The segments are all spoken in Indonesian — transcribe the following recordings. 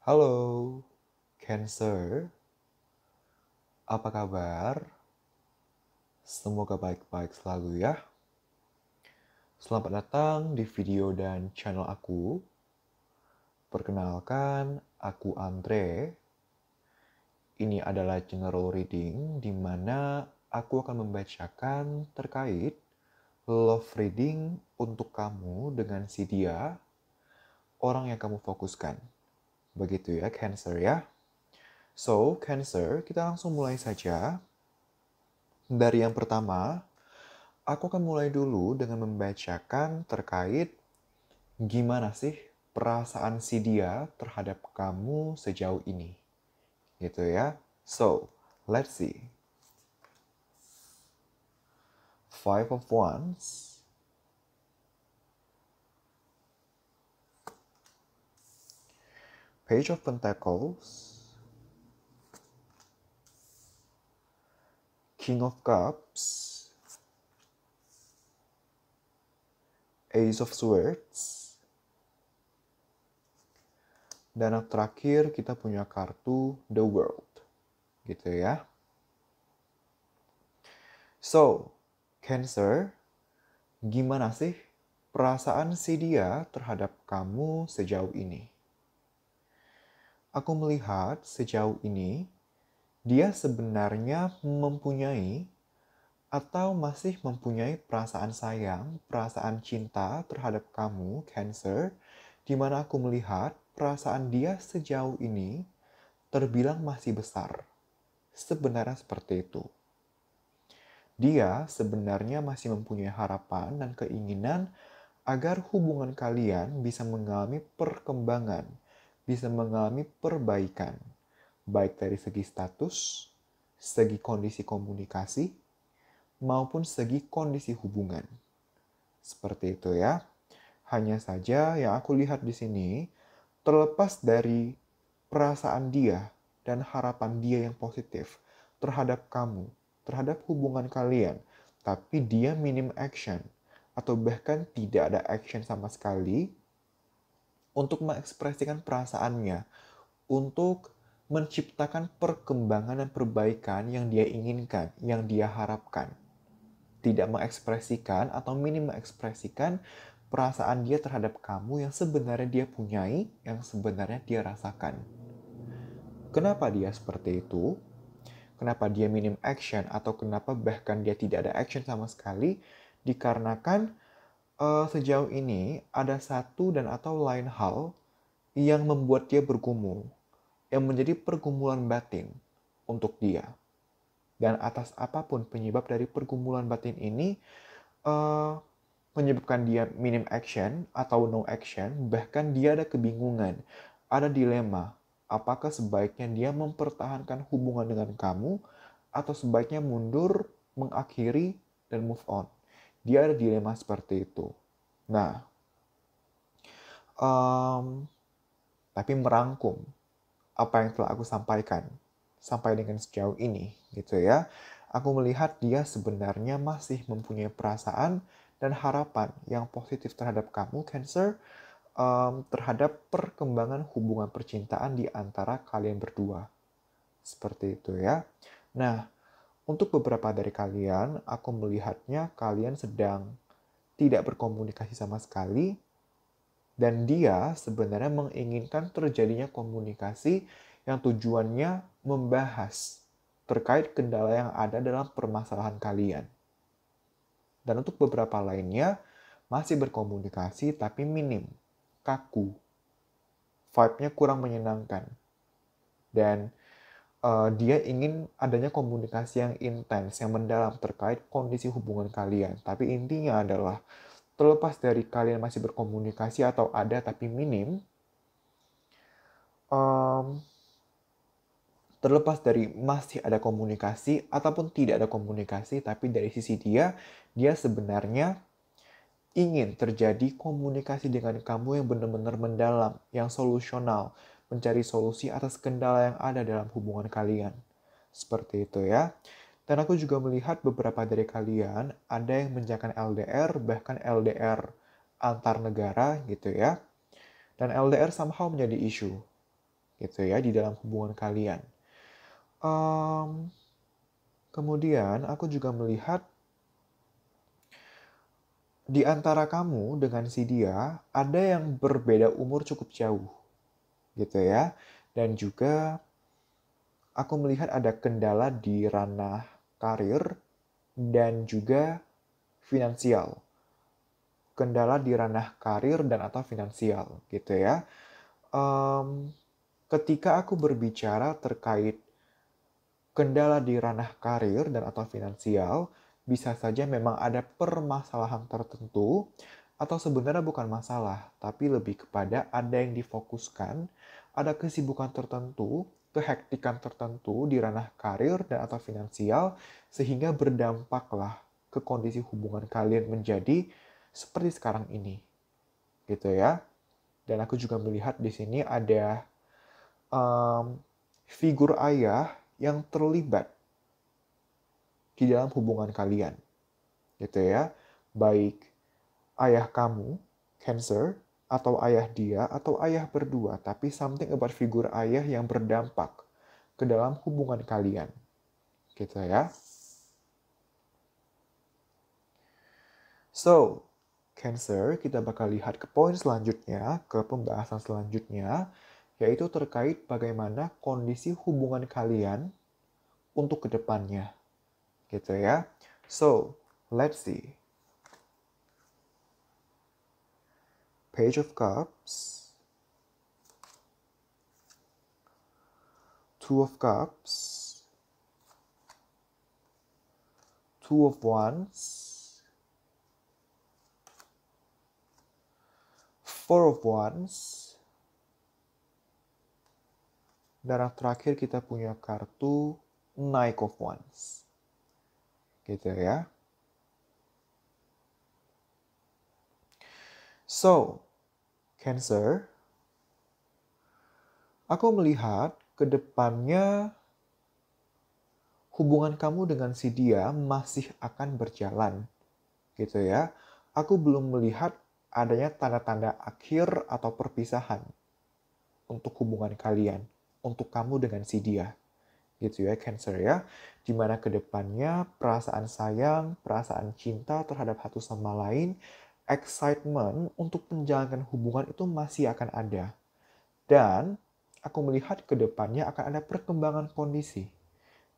Halo, Cancer. Apa kabar? Semoga baik-baik selalu ya. Selamat datang di video dan channel aku. Perkenalkan, aku Andre. Ini adalah general reading di mana aku akan membacakan terkait love reading untuk kamu dengan si dia, orang yang kamu fokuskan. Begitu ya, Cancer ya. So, Cancer, kita langsung mulai saja. Dari yang pertama, aku akan mulai dulu dengan membacakan terkait gimana sih perasaan si dia terhadap kamu sejauh ini. Gitu ya. So, let's see. Five of Wands. Page of Pentacles. King of Cups. Ace of Swords. Dan yang terakhir kita punya kartu The World. Gitu ya. So, Cancer, gimana sih perasaan si dia terhadap kamu sejauh ini? Aku melihat sejauh ini, dia sebenarnya mempunyai atau masih mempunyai perasaan sayang, perasaan cinta terhadap kamu, Cancer, di mana aku melihat perasaan dia sejauh ini terbilang masih besar. Sebenarnya seperti itu. Dia sebenarnya masih mempunyai harapan dan keinginan agar hubungan kalian bisa mengalami perkembangan, bisa mengalami perbaikan, baik dari segi status, segi kondisi komunikasi, maupun segi kondisi hubungan. Seperti itu ya. Hanya saja yang aku lihat di sini, terlepas dari perasaan dia dan harapan dia yang positif terhadap kamu, terhadap hubungan kalian, tapi dia minim action, atau bahkan tidak ada action sama sekali untuk mengekspresikan perasaannya, untuk menciptakan perkembangan dan perbaikan yang dia inginkan, yang dia harapkan. Tidak mengekspresikan atau minim mengekspresikan perasaan dia terhadap kamu yang sebenarnya dia punyai, yang sebenarnya dia rasakan. Kenapa dia seperti itu? Kenapa dia minim action atau kenapa bahkan dia tidak ada action sama sekali? Dikarenakan sejauh ini ada satu dan atau lain hal yang membuat dia bergumul, yang menjadi pergumulan batin untuk dia. Dan atas apapun penyebab dari pergumulan batin ini, menyebabkan dia minim action atau no action, bahkan dia ada kebingungan, ada dilema. Apakah sebaiknya dia mempertahankan hubungan dengan kamu, atau sebaiknya mundur, mengakhiri, dan move on. Dia ada dilema seperti itu. Nah, tapi merangkum apa yang telah aku sampaikan sampai dengan sejauh ini, gitu ya. Aku melihat dia sebenarnya masih mempunyai perasaan dan harapan yang positif terhadap kamu, Cancer, terhadap perkembangan hubungan percintaan di antara kalian berdua. Seperti itu ya. Nah, untuk beberapa dari kalian, aku melihatnya kalian sedang tidak berkomunikasi sama sekali, dan dia sebenarnya menginginkan terjadinya komunikasi yang tujuannya membahas terkait kendala yang ada dalam permasalahan kalian. Dan untuk beberapa lainnya, masih berkomunikasi tapi minim, kaku. Vibe-nya kurang menyenangkan. Dan dia ingin adanya komunikasi yang intens, yang mendalam terkait kondisi hubungan kalian. Tapi intinya adalah, terlepas dari kalian masih berkomunikasi atau ada tapi minim, terlepas dari masih ada komunikasi ataupun tidak ada komunikasi, tapi dari sisi dia sebenarnya ingin terjadi komunikasi dengan kamu yang benar-benar mendalam, yang solusional, mencari solusi atas kendala yang ada dalam hubungan kalian. Seperti itu ya. Dan aku juga melihat beberapa dari kalian ada yang menjalankan LDR, bahkan LDR antar negara gitu ya. Dan LDR somehow menjadi isu. gitu ya, di dalam hubungan kalian. Kemudian aku juga melihat di antara kamu dengan si dia ada yang berbeda umur cukup jauh, gitu ya. Dan juga aku melihat ada kendala di ranah karir dan juga finansial. Kendala di ranah karir dan atau finansial, gitu ya. Ketika aku berbicara terkait kendala di ranah karir dan atau finansial, bisa saja memang ada permasalahan tertentu atau sebenarnya bukan masalah, tapi lebih kepada ada yang difokuskan, ada kesibukan tertentu, kehektikan tertentu di ranah karir dan atau finansial, sehingga berdampaklah ke kondisi hubungan kalian menjadi seperti sekarang ini. Gitu ya. Dan aku juga melihat di sini ada figur ayah yang terlibat di dalam hubungan kalian, gitu ya. Baik ayah kamu, Cancer, atau ayah dia, atau ayah berdua, tapi something about figur ayah yang berdampak ke dalam hubungan kalian, gitu ya. So, Cancer, kita bakal lihat ke poin selanjutnya, ke pembahasan selanjutnya, yaitu terkait bagaimana kondisi hubungan kalian untuk kedepannya, gitu ya. So, let's see. Page of Cups, Two of Cups, Two of Wands, Four of Wands, dan yang terakhir kita punya kartu Knight of Wands. Gitu ya. So, Cancer, aku melihat ke depannya hubungan kamu dengan si dia masih akan berjalan. Gitu ya. Aku belum melihat adanya tanda-tanda akhir atau perpisahan untuk hubungan kalian, untuk kamu dengan si dia. Gitu ya, Cancer ya. Dimana ke depannya perasaan sayang, perasaan cinta terhadap satu sama lain, excitement untuk menjalankan hubungan itu masih akan ada. Dan aku melihat ke depannya akan ada perkembangan kondisi.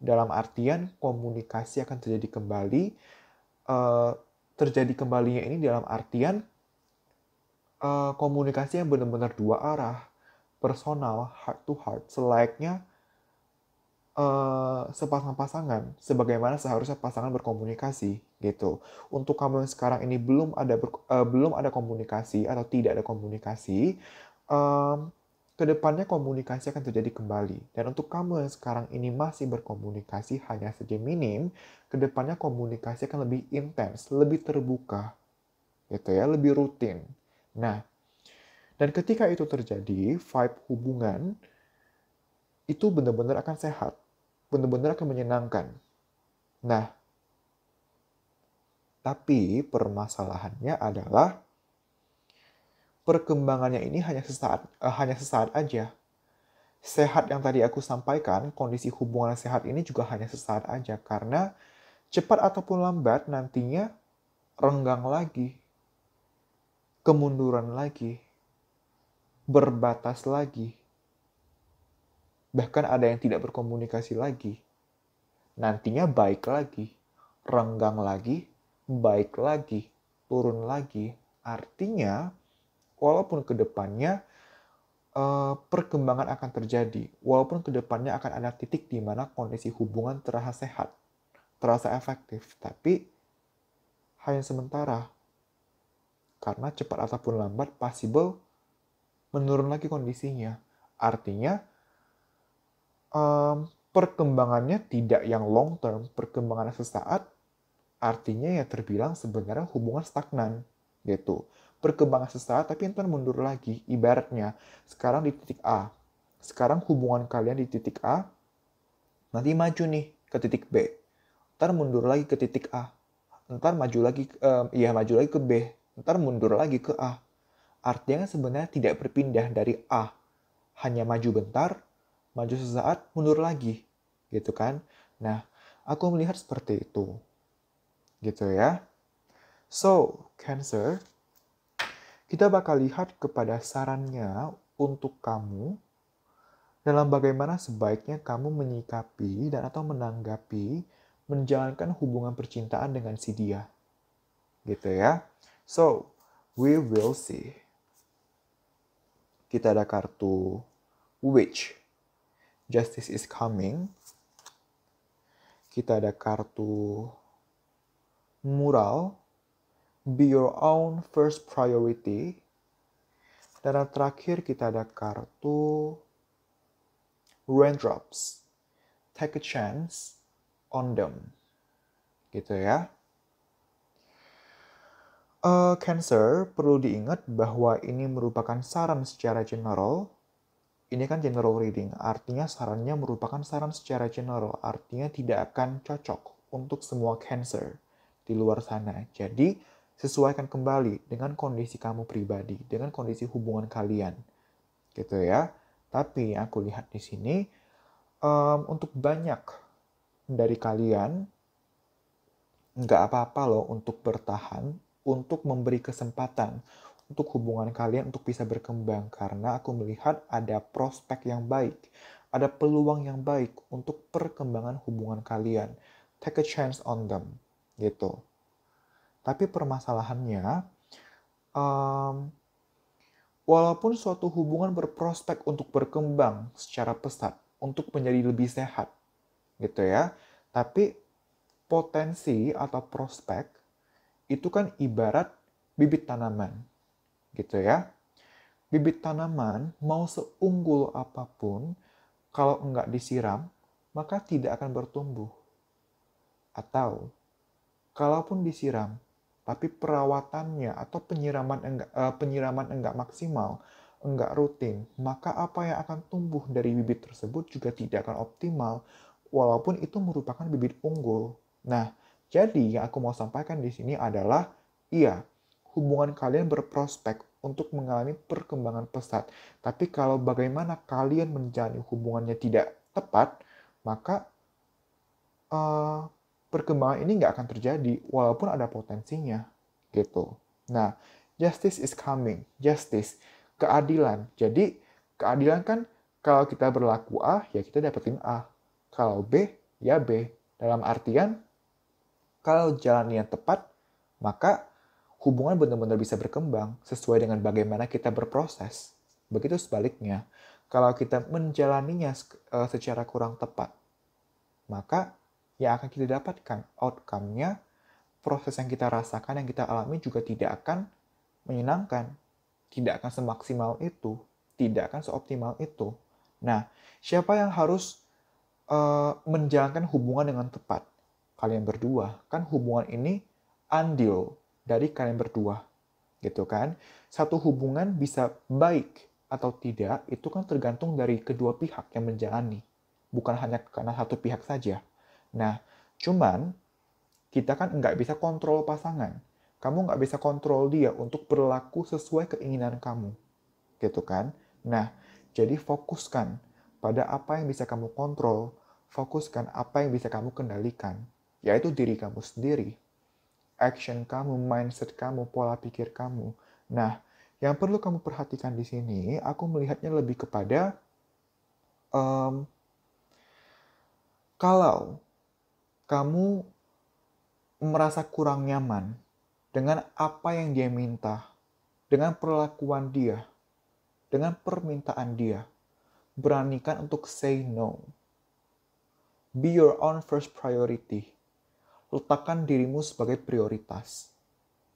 Dalam artian komunikasi akan terjadi kembali. Terjadi kembalinya ini dalam artian komunikasi yang benar-benar dua arah, personal, heart to heart, selayaknya sepasang pasangan, sebagaimana seharusnya pasangan berkomunikasi gitu. Untuk kamu yang sekarang ini belum ada komunikasi atau tidak ada komunikasi, kedepannya komunikasi akan terjadi kembali. Dan untuk kamu yang sekarang ini masih berkomunikasi hanya saja minim, kedepannya komunikasi akan lebih intens, lebih terbuka, gitu ya, lebih rutin. Nah, dan ketika itu terjadi, vibe hubungan itu benar-benar akan sehat, benar-benar akan menyenangkan. Nah, tapi permasalahannya adalah perkembangannya ini hanya sesaat aja. Sehat yang tadi aku sampaikan, kondisi hubungan sehat ini juga hanya sesaat aja karena cepat ataupun lambat nantinya renggang lagi, kemunduran lagi, berbatas lagi. Bahkan ada yang tidak berkomunikasi lagi. Nantinya baik lagi, renggang lagi, baik lagi, turun lagi. Artinya, walaupun kedepannya perkembangan akan terjadi, walaupun kedepannya akan ada titik di mana kondisi hubungan terasa sehat, terasa efektif, tapi hanya sementara. Karena cepat ataupun lambat, possible menurun lagi kondisinya. Artinya, perkembangannya tidak yang long term, perkembangannya sesaat, artinya ya terbilang sebenarnya hubungan stagnan gitu. Perkembangan sesaat tapi ntar mundur lagi. Ibaratnya sekarang di titik A, sekarang hubungan kalian di titik A, nanti maju nih ke titik B, ntar mundur lagi ke titik A, ntar maju lagi ke B, ntar mundur lagi ke A. Artinya sebenarnya tidak berpindah dari A hanya maju bentar, maju sesaat, mundur lagi, gitu kan? Nah, aku melihat seperti itu, gitu ya. So, Cancer, kita bakal lihat kepada sarannya untuk kamu dalam bagaimana sebaiknya kamu menyikapi dan atau menanggapi menjalankan hubungan percintaan dengan si dia. Gitu ya. So, we will see. Kita ada kartu Witch. Justice is coming. Kita ada kartu Moral. Be your own first priority. Dan yang terakhir kita ada kartu Raindrops. Take a chance on them. Gitu ya. Cancer, perlu diingat bahwa ini merupakan saran secara general. Ini kan general reading, artinya sarannya merupakan saran secara general, artinya tidak akan cocok untuk semua Cancer di luar sana. Jadi, sesuaikan kembali dengan kondisi kamu pribadi, dengan kondisi hubungan kalian. Gitu ya. Tapi aku lihat di sini, untuk banyak dari kalian, nggak apa-apa loh untuk bertahan, untuk memberi kesempatan untuk hubungan kalian untuk bisa berkembang. Karena aku melihat ada prospek yang baik, ada peluang yang baik untuk perkembangan hubungan kalian. Take a chance on them, gitu. Tapi permasalahannya, walaupun suatu hubungan berprospek untuk berkembang secara pesat, untuk menjadi lebih sehat, gitu ya. Tapi potensi atau prospek itu kan ibarat bibit tanaman, gitu ya. Bibit tanaman mau seunggul apapun, kalau enggak disiram, maka tidak akan bertumbuh. Atau, kalaupun disiram, tapi perawatannya atau penyiraman enggak maksimal, enggak rutin, maka apa yang akan tumbuh dari bibit tersebut juga tidak akan optimal, walaupun itu merupakan bibit unggul. Nah, jadi yang aku mau sampaikan di sini adalah, iya, hubungan kalian berprospek untuk mengalami perkembangan pesat. Tapi kalau bagaimana kalian menjalani hubungannya tidak tepat, maka perkembangan ini nggak akan terjadi walaupun ada potensinya, gitu. Nah, justice is coming. Justice, keadilan. Jadi, keadilan kan kalau kita berlaku A, ya kita dapetin A. Kalau B, ya B. Dalam artian, kalau jalannya tepat, maka hubungan benar-benar bisa berkembang sesuai dengan bagaimana kita berproses. Begitu sebaliknya, kalau kita menjalaninya secara kurang tepat, maka yang akan kita dapatkan outcome-nya, proses yang kita rasakan, yang kita alami juga tidak akan menyenangkan, tidak akan semaksimal itu, tidak akan seoptimal itu. Nah, siapa yang harus menjalankan hubungan dengan tepat? Kalian berdua. Kan hubungan ini andil dari kalian berdua. Gitu kan? Satu hubungan bisa baik atau tidak, itu kan tergantung dari kedua pihak yang menjalani. Bukan hanya karena satu pihak saja. Nah, cuman kita kan nggak bisa kontrol pasangan. Kamu nggak bisa kontrol dia untuk berlaku sesuai keinginan kamu. Gitu kan? Nah, jadi fokuskan pada apa yang bisa kamu kontrol, fokuskan apa yang bisa kamu kendalikan, yaitu diri kamu sendiri, action kamu, mindset kamu, pola pikir kamu. Nah, yang perlu kamu perhatikan di sini, aku melihatnya lebih kepada kalau kamu merasa kurang nyaman dengan apa yang dia minta, dengan perlakuan dia, dengan permintaan dia, beranikan untuk say no. Be your own first priority. Letakkan dirimu sebagai prioritas.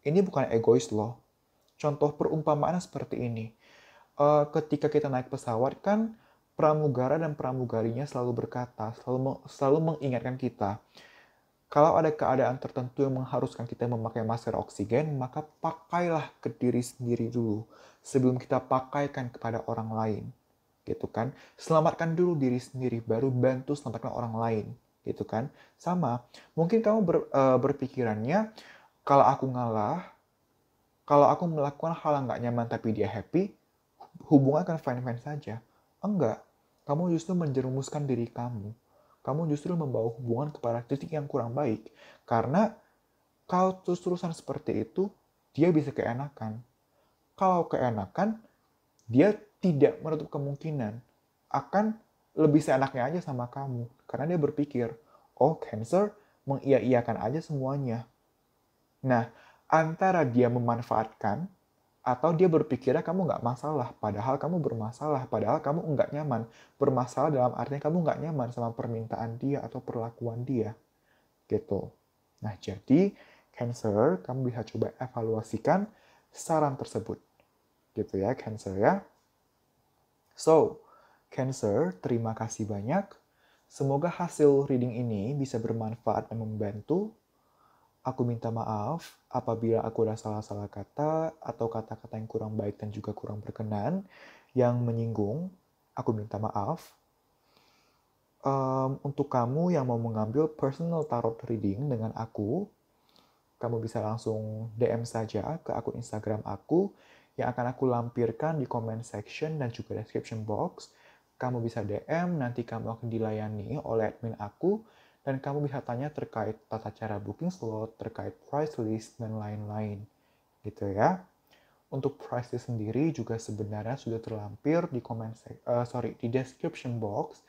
Ini bukan egois loh. Contoh perumpamaan seperti ini. Ketika kita naik pesawat kan pramugara dan pramugarinya selalu berkata, selalu mengingatkan kita, kalau ada keadaan tertentu yang mengharuskan kita memakai masker oksigen, maka pakailah ke diri sendiri dulu sebelum kita pakaikan kepada orang lain. Gitu kan? Selamatkan dulu diri sendiri, baru bantu selamatkan orang lain. Gitu kan? Sama, mungkin kamu berpikirannya, kalau aku ngalah, kalau aku melakukan hal yang nggak nyaman tapi dia happy, hubungan akan fine-fine saja. Enggak. Kamu justru menjerumuskan diri kamu. Kamu justru membawa hubungan kepada titik yang kurang baik. Karena kalau terus-terusan seperti itu, dia bisa keenakan. Kalau keenakan, dia tidak menutup kemungkinan akan lebih seenaknya aja sama kamu. Karena dia berpikir, oh Cancer mengiya-iyakan aja semuanya. Nah, antara dia memanfaatkan atau dia berpikirnya kamu nggak masalah, padahal kamu bermasalah, padahal kamu nggak nyaman. Bermasalah dalam artinya kamu nggak nyaman sama permintaan dia atau perlakuan dia. Gitu. Nah, jadi Cancer, kamu bisa coba evaluasikan saran tersebut. Gitu ya, Cancer ya. So, Cancer, terima kasih banyak. Semoga hasil reading ini bisa bermanfaat dan membantu. Aku minta maaf apabila aku ada salah-salah kata atau kata-kata yang kurang baik dan juga kurang berkenan yang menyinggung. Aku minta maaf. Untuk kamu yang mau mengambil personal tarot reading dengan aku, kamu bisa langsung DM saja ke akun Instagram aku yang akan aku lampirkan di comment section dan juga description box. Kamu bisa DM, nanti kamu akan dilayani oleh admin aku, dan kamu bisa tanya terkait tata cara booking slot, terkait price list, dan lain-lain. Gitu ya. Untuk price list sendiri juga sebenarnya sudah terlampir di di description box,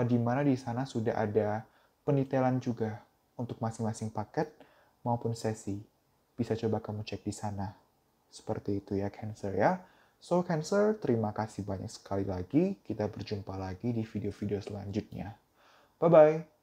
di mana di sana sudah ada pendetailan juga untuk masing-masing paket maupun sesi. Bisa coba kamu cek di sana. Seperti itu ya Cancer ya. So Cancer, terima kasih banyak sekali lagi. Kita berjumpa lagi di video-video selanjutnya. Bye-bye.